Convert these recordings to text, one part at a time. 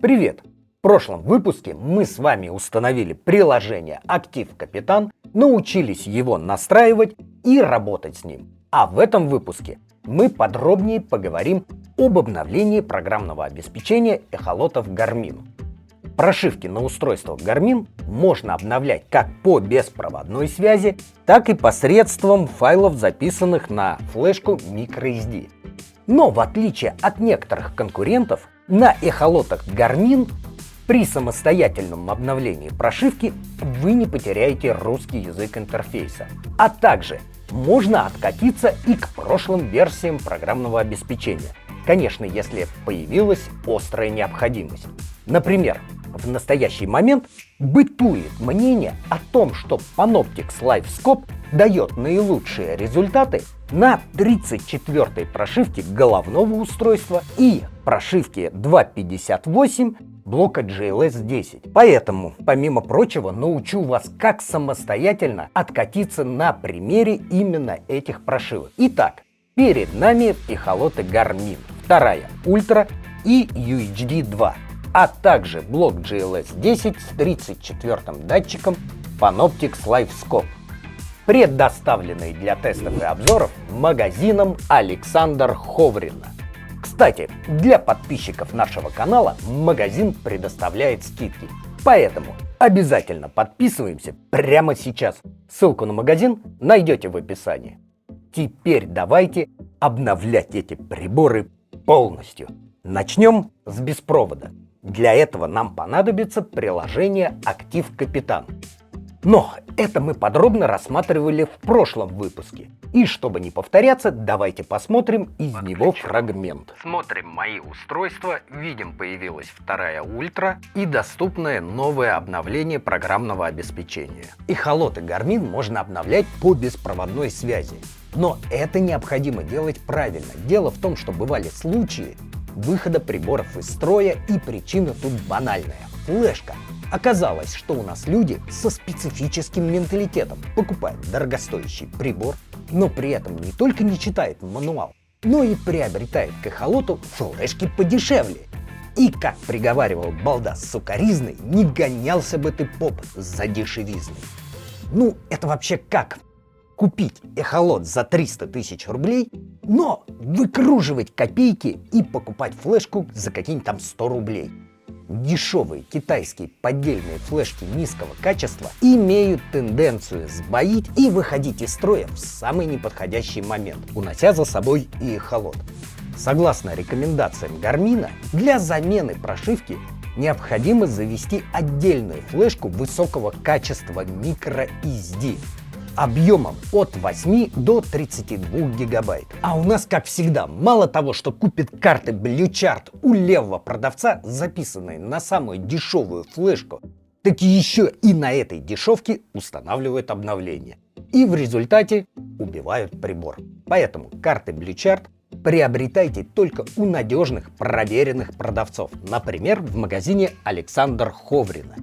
Привет! В прошлом выпуске мы с вами установили приложение Актив Капитан, научились его настраивать и работать с ним. А в этом выпуске мы подробнее поговорим об обновлении программного обеспечения эхолотов Garmin. Прошивки на устройствах Garmin можно обновлять как по беспроводной связи, так и посредством файлов, записанных на флешку microSD. Но в отличие от некоторых конкурентов, на эхолотах Garmin при самостоятельном обновлении прошивки вы не потеряете русский язык интерфейса. А также можно откатиться и к прошлым версиям программного обеспечения. Конечно, если появилась острая необходимость. Например, в настоящий момент бытует мнение о том, что Panoptix LiveScope дает наилучшие результаты на 34-й прошивке головного устройства и прошивке 2.58 блока GLS 10. Поэтому, помимо прочего, научу вас, как самостоятельно откатиться на примере именно этих прошивок. Итак, перед нами эхолоты Garmin 2 Ultra и UHD 2, а также блок GLS 10 с 34-м датчиком Panoptix LiveScope, предоставленный для тестов и обзоров магазином Александр Ховрина. Кстати, для подписчиков нашего канала магазин предоставляет скидки, поэтому обязательно подписываемся прямо сейчас. Ссылку на магазин найдете в описании. Теперь давайте обновлять эти приборы полностью. Начнем с беспровода. Для этого нам понадобится приложение Актив Капитан. Но это мы подробно рассматривали в прошлом выпуске. И чтобы не повторяться, давайте посмотрим из него фрагмент. Смотрим мои устройства, видим, появилась 2 Ultra и доступное новое обновление программного обеспечения. Эхолоты Garmin можно обновлять по беспроводной связи. Но это необходимо делать правильно. Дело в том, что бывали случаи выхода приборов из строя, и причина тут банальная – флешка. Оказалось, что у нас люди со специфическим менталитетом покупают дорогостоящий прибор, но при этом не только не читает мануал, но и приобретает к эхолоту флешки подешевле. И, как приговаривал балда сукаризный, не гонялся бы ты, поп, за дешевизной. Ну, это вообще как? Купить эхолот за 300 тысяч рублей, но выкруживать копейки и покупать флешку за какие-нибудь там 100 рублей. Дешевые китайские поддельные флешки низкого качества имеют тенденцию сбоить и выходить из строя в самый неподходящий момент, унося за собой и эхолот. Согласно рекомендациям Garmin, для замены прошивки необходимо завести отдельную флешку высокого качества microSD объемом от 8 до 32 гигабайт. А у нас, как всегда, мало того, что купит карты BlueChart у левого продавца, записанные на самую дешевую флешку, так еще и на этой дешевке устанавливают обновление. И в результате убивают прибор. Поэтому карты BlueChart приобретайте только у надежных, проверенных продавцов, например, в магазине Александр Ховрина,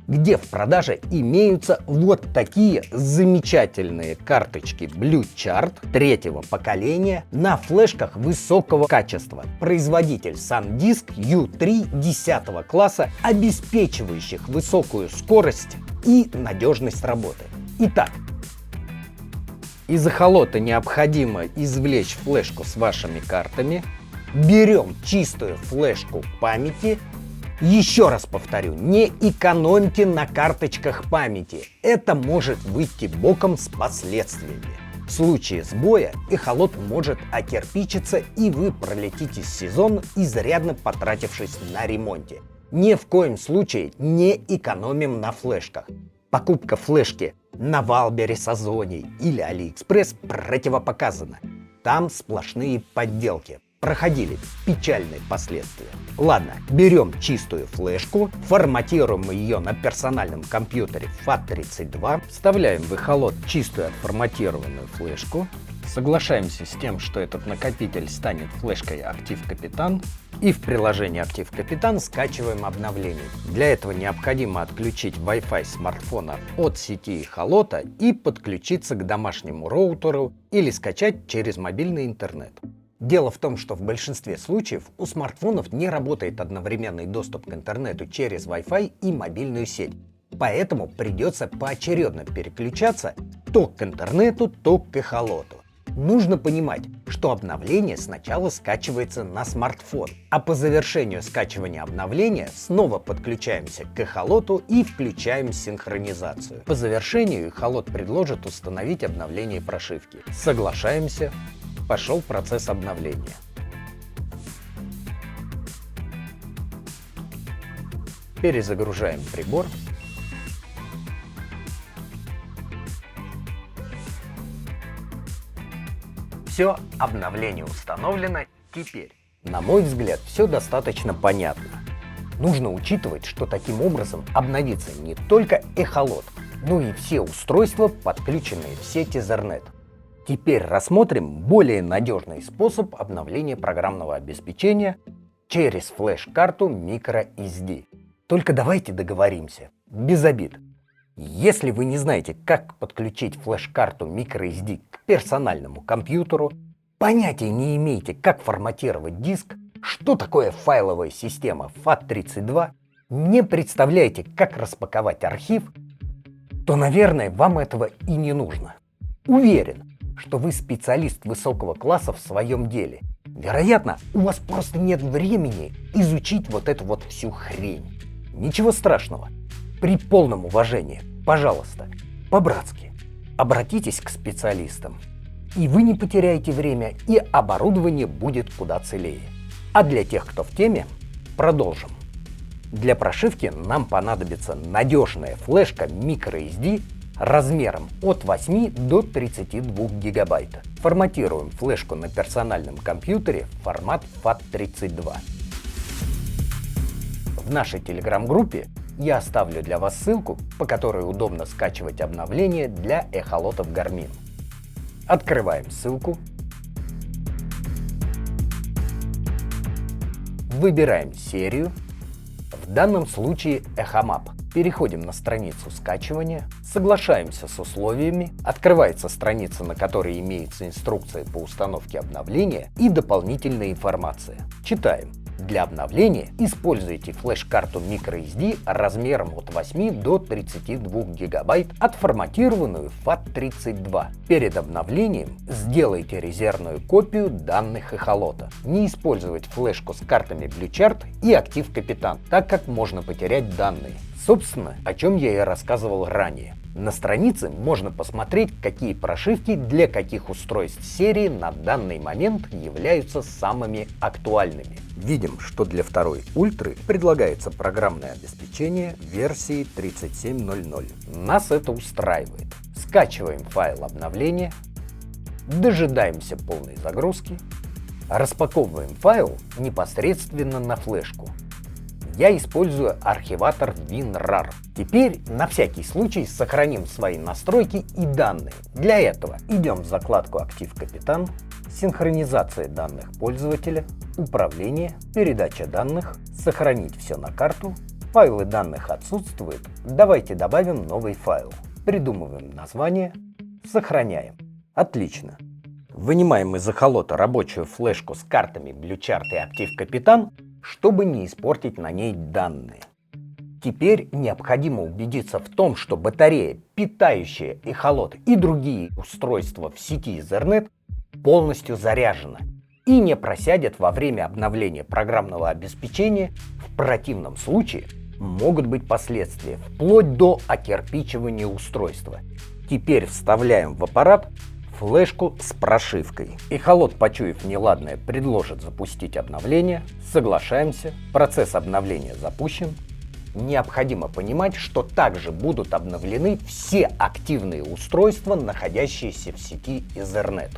где в продаже имеются вот такие замечательные карточки BlueChart 3-го поколения на флешках высокого качества. Производитель SanDisk U3 10 класса, обеспечивающих высокую скорость и надежность работы. Итак, из эхолота необходимо извлечь флешку с вашими картами. Берем чистую флешку памяти. Еще раз повторю, не экономьте на карточках памяти. Это может выйти боком с последствиями. В случае сбоя эхолот может окирпичиться, и вы пролетите сезон, изрядно потратившись на ремонте. Ни в коем случае не экономим на флешках. Покупка флешки на Валбере, Озоне или Алиэкспресс противопоказана. Там сплошные подделки. Проходили печальные последствия. Ладно, берем чистую флешку, форматируем ее на персональном компьютере FAT32, вставляем в эхолот чистую отформатированную флешку, соглашаемся с тем, что этот накопитель станет флешкой Актив Капитан, и в приложении Актив Капитан скачиваем обновление. Для этого необходимо отключить Wi-Fi смартфона от сети эхолота и подключиться к домашнему роутеру или скачать через мобильный интернет. Дело в том, что в большинстве случаев у смартфонов не работает одновременный доступ к интернету через Wi-Fi и мобильную сеть. Поэтому придется поочередно переключаться то к интернету, то к эхолоту. Нужно понимать, что обновление сначала скачивается на смартфон, а по завершению скачивания обновления снова подключаемся к эхолоту и включаем синхронизацию. По завершению эхолот предложит установить обновление прошивки. Соглашаемся. Пошел процесс обновления. Перезагружаем прибор. Все, обновление установлено. Теперь, на мой взгляд, все достаточно понятно. Нужно учитывать, что таким образом обновится не только эхолот, но и все устройства, подключенные в сеть Ethernet. Теперь рассмотрим более надежный способ обновления программного обеспечения через флеш-карту microSD. Только давайте договоримся, без обид. Если вы не знаете, как подключить флеш-карту microSD к персональному компьютеру, понятия не имеете, как форматировать диск, что такое файловая система FAT32, не представляете, как распаковать архив, то, наверное, вам этого и не нужно. Уверен, что вы специалист высокого класса в своем деле. Вероятно, у вас просто нет времени изучить вот эту вот всю хрень. Ничего страшного. При полном уважении, пожалуйста, по-братски, обратитесь к специалистам. И вы не потеряете время, и оборудование будет куда целее. А для тех, кто в теме, продолжим. Для прошивки нам понадобится надежная флешка microSD размером от 8 до 32 гигабайт. Форматируем флешку на персональном компьютере в формат FAT32. В нашей телеграм-группе я оставлю для вас ссылку, по которой удобно скачивать обновления для эхолотов Garmin. Открываем ссылку. Выбираем серию. В данном случае EchoMap. Переходим на страницу скачивания, соглашаемся с условиями, открывается страница, на которой имеется инструкция по установке обновления и дополнительная информация. Читаем. Для обновления используйте флеш-карту microSD размером от 8 до 32 гигабайт, отформатированную FAT32. Перед обновлением сделайте резервную копию данных эхолота. Не использовать флешку с картами BlueChart и Active Capitan, так как можно потерять данные. Собственно, о чем я и рассказывал ранее. На странице можно посмотреть, какие прошивки для каких устройств серии на данный момент являются самыми актуальными. Видим, что для второй ультры предлагается программное обеспечение версии 37.00. Нас это устраивает. Скачиваем файл обновления, дожидаемся полной загрузки, распаковываем файл непосредственно на флешку. Я использую архиватор WinRAR. Теперь на всякий случай сохраним свои настройки и данные. Для этого идем в закладку Active Capitan, синхронизация данных пользователя, управление, передача данных, сохранить все на карту. Файлы данных отсутствуют. Давайте добавим новый файл. Придумываем название, сохраняем. Отлично. Вынимаем из эхолота рабочую флешку с картами BlueChart и Active Capitan, чтобы не испортить на ней данные. Теперь необходимо убедиться в том, что батарея, питающая эхолот и другие устройства в сети Ethernet, полностью заряжена и не просядет во время обновления программного обеспечения. В противном случае могут быть последствия, вплоть до окирпичивания устройства. Теперь вставляем в аппарат флешку с прошивкой. Эхолот, почуяв неладное, предложит запустить обновление. Соглашаемся. Процесс обновления запущен. Необходимо понимать, что также будут обновлены все активные устройства, находящиеся в сети Ethernet.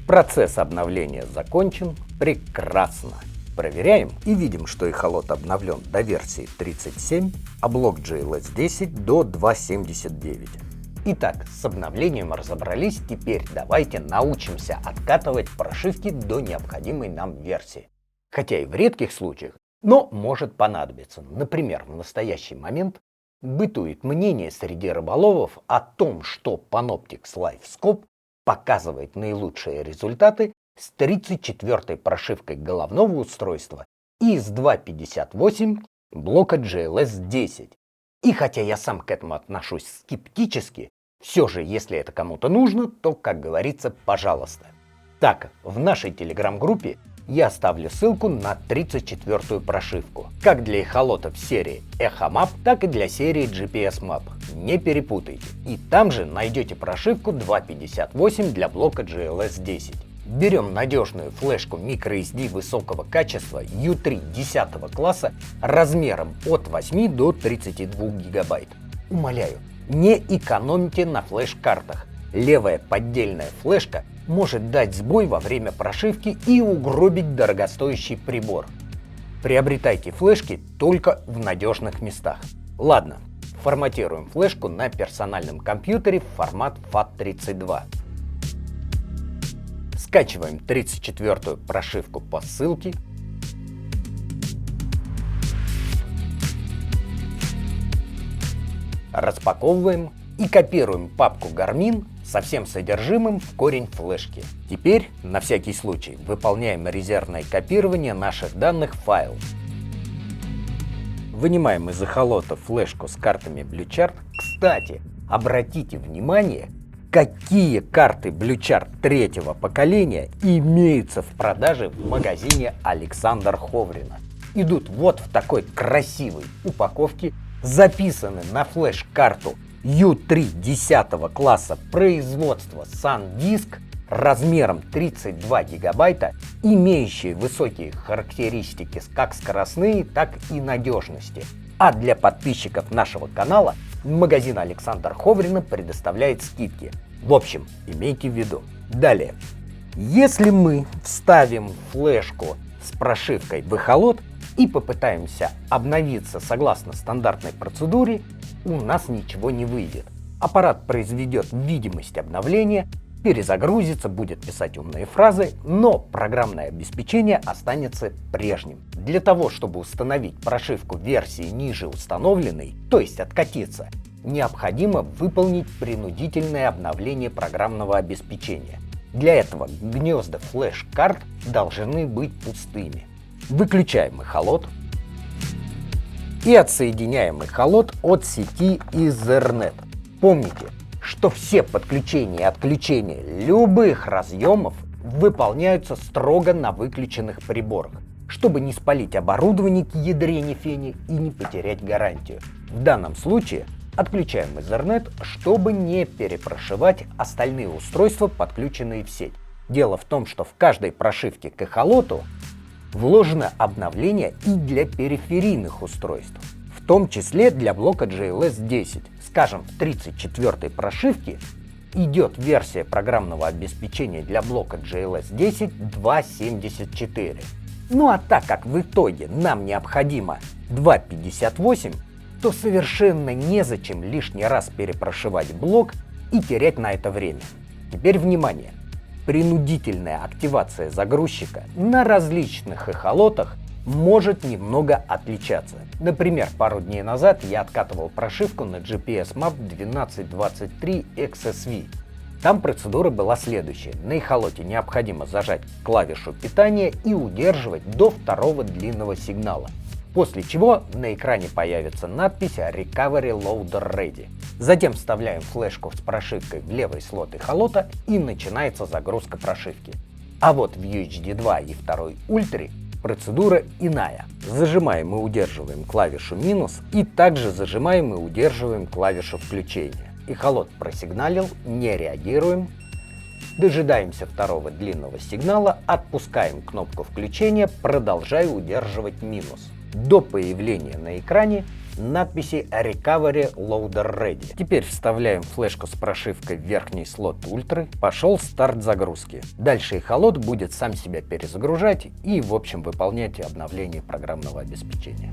Процесс обновления закончен. Прекрасно. Проверяем и видим, что эхолот обновлен до версии 37, а блок GLS 10 до 2.79. Итак, с обновлением разобрались, теперь давайте научимся откатывать прошивки до необходимой нам версии. Хотя и в редких случаях, но может понадобиться. Например, в настоящий момент бытует мнение среди рыболовов о том, что Panoptix LiveScope показывает наилучшие результаты с 34-й прошивкой головного устройства и с 2.58 блока GLS 10. И хотя я сам к этому отношусь скептически, все же, если это кому-то нужно, то, как говорится, пожалуйста. Так, в нашей телеграм-группе я оставлю ссылку на 34-ю прошивку, как для эхолотов серии EchoMap, так и для серии GPS Map. Не перепутайте. И там же найдете прошивку 2.58 для блока GLS 10. Берем надежную флешку microSD высокого качества U3 10 класса размером от 8 до 32 гигабайт. Умоляю, не экономьте на флеш-картах. Левая поддельная флешка может дать сбой во время прошивки и угробить дорогостоящий прибор. Приобретайте флешки только в надежных местах. Ладно, форматируем флешку на персональном компьютере в формат FAT32. Скачиваем 34-ю прошивку по ссылке. Распаковываем и копируем папку Garmin со всем содержимым в корень флешки. Теперь, на всякий случай, выполняем резервное копирование наших данных в файл. Вынимаем из эхолота флешку с картами BlueChart. Кстати, обратите внимание, какие карты BlueChart третьего поколения имеются в продаже в магазине Александра Ховрина. Идут вот в такой красивой упаковке, записаны на флеш-карту U3 10 класса производства SanDisk размером 32 гигабайта, имеющие высокие характеристики как скоростные, так и надежности. А для подписчиков нашего канала магазин Александра Ховрина предоставляет скидки. В общем, имейте в виду. Далее. Если мы вставим флешку с прошивкой в эхолот и попытаемся обновиться согласно стандартной процедуре, у нас ничего не выйдет. Аппарат произведет видимость обновления, перезагрузится, будет писать умные фразы, но программное обеспечение останется прежним. Для того, чтобы установить прошивку версии ниже установленной, то есть откатиться, необходимо выполнить принудительное обновление программного обеспечения. Для этого гнезда флеш-карт должны быть пустыми. Выключаем эхолот и отсоединяем эхолот от сети Ethernet. Помните, что все подключения и отключения любых разъемов выполняются строго на выключенных приборах, чтобы не спалить оборудование к ядрене фени и не потерять гарантию. В данном случае отключаем Ethernet, чтобы не перепрошивать остальные устройства, подключенные в сеть. Дело в том, что в каждой прошивке к эхолоту вложено обновление и для периферийных устройств, в том числе для блока GLS 10. Скажем, в 34-й прошивке идет версия программного обеспечения для блока GLS 10 2.74. Ну а так как в итоге нам необходимо 2.58, то совершенно незачем лишний раз перепрошивать блок и терять на это время. Теперь внимание! Принудительная активация загрузчика на различных эхолотах может немного отличаться. Например, пару дней назад я откатывал прошивку на GPS Map 1223 XSV. Там процедура была следующая. На эхолоте необходимо зажать клавишу питания и удерживать до второго длинного сигнала. После чего на экране появится надпись Recovery Loader Ready. Затем вставляем флешку с прошивкой в левый слот эхолота и начинается загрузка прошивки. А вот в UHD 2 и 2 Ультре процедура иная. Зажимаем и удерживаем клавишу минус и также зажимаем и удерживаем клавишу включения. Эхолот просигналил, не реагируем. Дожидаемся второго длинного сигнала, отпускаем кнопку включения, продолжая удерживать минус. До появления на экране надписи Recovery Loader Ready. Теперь вставляем флешку с прошивкой в верхний слот Ультры. Пошел старт загрузки. Дальше эхолот будет сам себя перезагружать и, в общем, выполнять обновление программного обеспечения.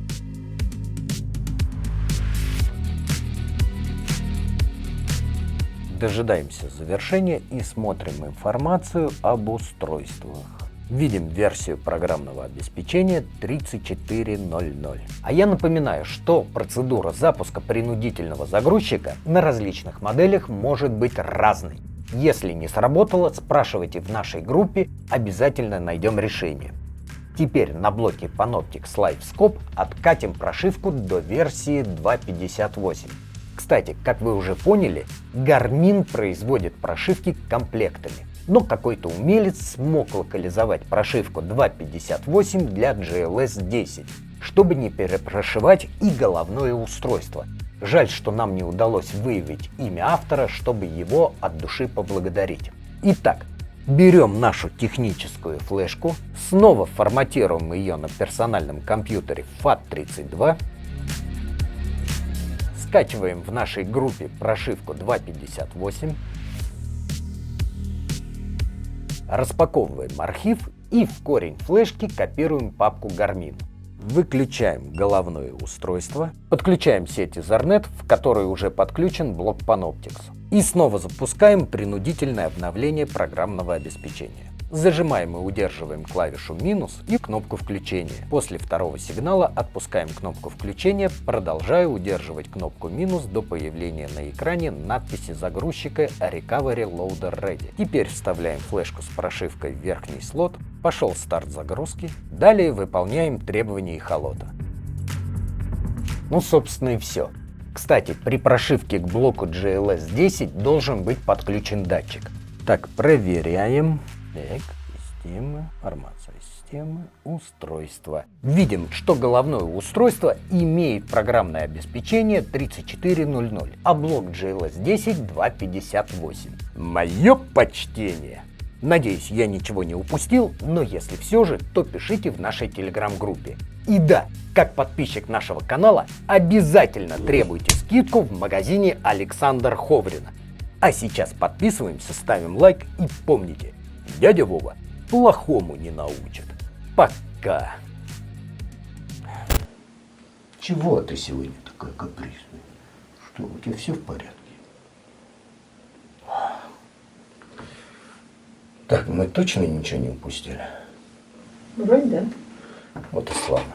Дожидаемся завершения и смотрим информацию об устройствах. Видим версию программного обеспечения 34.00. А я напоминаю, что процедура запуска принудительного загрузчика на различных моделях может быть разной. Если не сработало, спрашивайте в нашей группе, обязательно найдем решение. Теперь на блоке Panoptix LiveScope откатим прошивку до версии 2.58. Кстати, как вы уже поняли, Garmin производит прошивки комплектами. Но какой-то умелец смог локализовать прошивку 2.58 для GLS 10, чтобы не перепрошивать и головное устройство. Жаль, что нам не удалось выявить имя автора, чтобы его от души поблагодарить. Итак, берем нашу техническую флешку, снова форматируем ее на персональном компьютере FAT32, скачиваем в нашей группе прошивку 2.58, распаковываем архив и в корень флешки копируем папку Garmin. Выключаем головное устройство, подключаем сеть Ethernet, в которой уже подключен блок Panoptix. И снова запускаем принудительное обновление программного обеспечения. Зажимаем и удерживаем клавишу минус и кнопку включения. После второго сигнала отпускаем кнопку включения, продолжая удерживать кнопку минус до появления на экране надписи загрузчика Recovery Loader Ready. Теперь вставляем флешку с прошивкой в верхний слот, пошел старт загрузки, далее выполняем требования эхолота. Ну, собственно, и все. Кстати, при прошивке к блоку GLS 10 должен быть подключен датчик. Так, проверяем. Так, система, информация системы, устройство. Видим, что головное устройство имеет программное обеспечение 3400, а блок GLS 10 2.58. Мое почтение! Надеюсь, я ничего не упустил, но если все же, то пишите в нашей телеграм-группе. И да, как подписчик нашего канала, обязательно требуйте скидку в магазине Александр Ховрина. А сейчас подписываемся, ставим лайк и помните, дядя Вова плохому не научит. Пока. Чего ты сегодня такая капризная? Что, у тебя все в порядке? Так, мы точно ничего не упустили? Вроде да. Вот и славно.